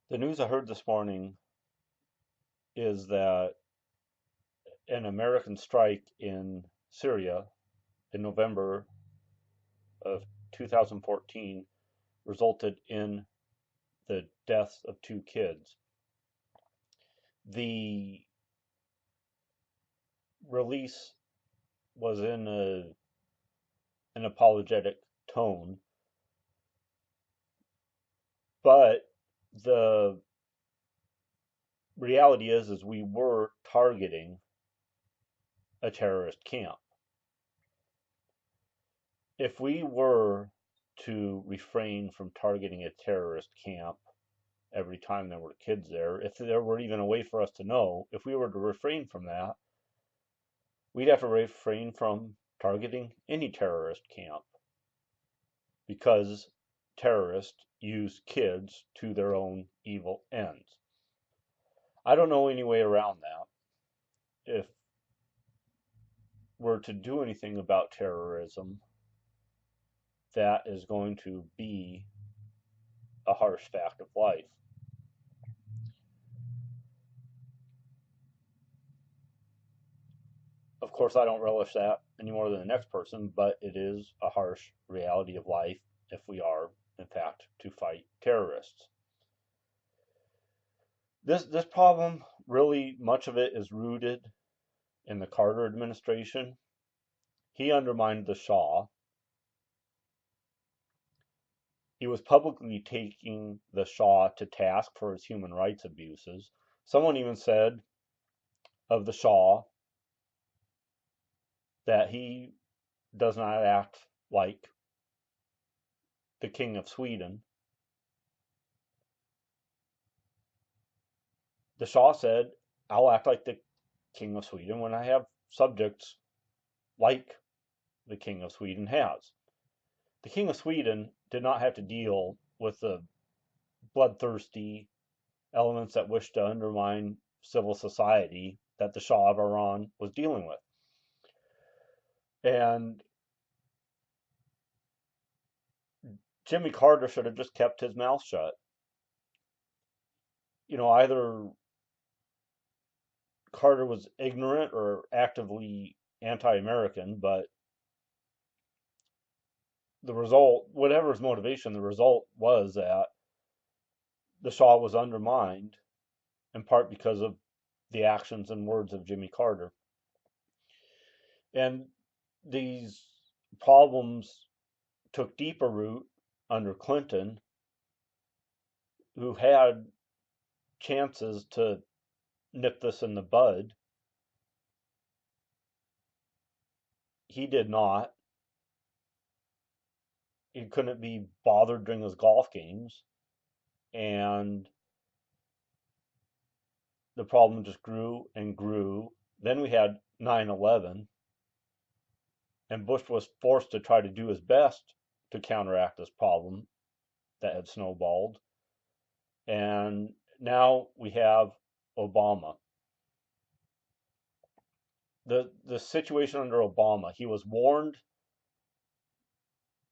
The news I heard this morning is that an American strike in Syria in November of 2014 resulted in the deaths of two kids. The release was in an apologetic tone, but the reality is we were targeting a terrorist camp. If we were to refrain from targeting a terrorist camp every time there were kids there, if there were even a way for us to know, if we were to refrain from that, we'd have to refrain from targeting any terrorist camp because terrorists use kids to their own evil ends. I don't know any way around that. If we're to do anything about terrorism, that is going to be a harsh fact of life. Of course, I don't relish that any more than the next person, but it is a harsh reality of life if we are, in fact, to fight terrorists. This problem, really, much of it is rooted in the Carter administration. He undermined the Shah. He was publicly taking the Shah to task for his human rights abuses. Someone even said of the Shah that he does not act like the King of Sweden. The Shah said, I'll act like the King of Sweden when I have subjects like the King of Sweden has. The King of Sweden did not have to deal with the bloodthirsty elements that wished to undermine civil society that the Shah of Iran was dealing with. And Jimmy Carter should have just kept his mouth shut. Either Carter was ignorant or actively anti-American, but the result, whatever his motivation, the result was that the Shah was undermined, in part because of the actions and words of Jimmy Carter. And these problems took deeper root under Clinton, who had chances to nip this in the bud. He did not. He couldn't be bothered during his golf games. And the problem just grew and grew. Then we had 9/11, and Bush was forced to try to do his best to counteract this problem that had snowballed. And now we have Obama. The situation under Obama, he was warned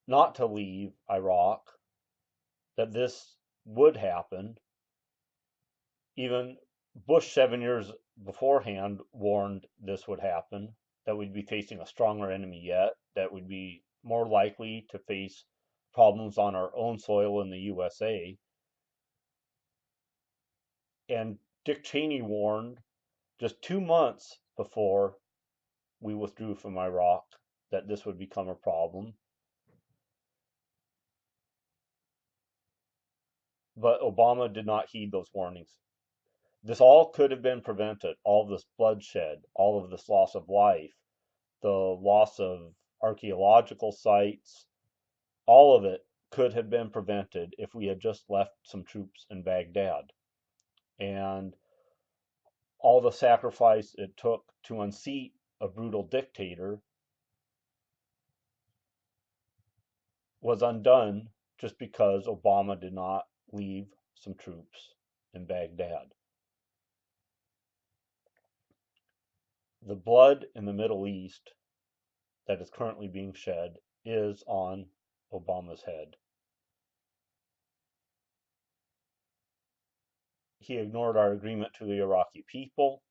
not to leave Iraq, that this would happen. Even Bush, 7 years beforehand, warned this would happen, that we'd be facing a stronger enemy yet, that we'd be more likely to face problems on our own soil in the USA. And Dick Cheney warned just 2 months before we withdrew from Iraq that this would become a problem. But Obama did not heed those warnings. This all could have been prevented. All of this bloodshed, all of this loss of life, the loss of archaeological sites, all of it could have been prevented if we had just left some troops in Baghdad. And all the sacrifice it took to unseat a brutal dictator was undone just because Obama did not leave some troops in Baghdad. The blood in the Middle East that is currently being shed is on Obama's head. He ignored our agreement to the Iraqi people.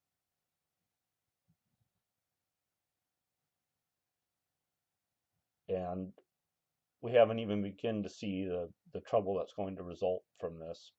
And we haven't even begun to see the trouble that's going to result from this.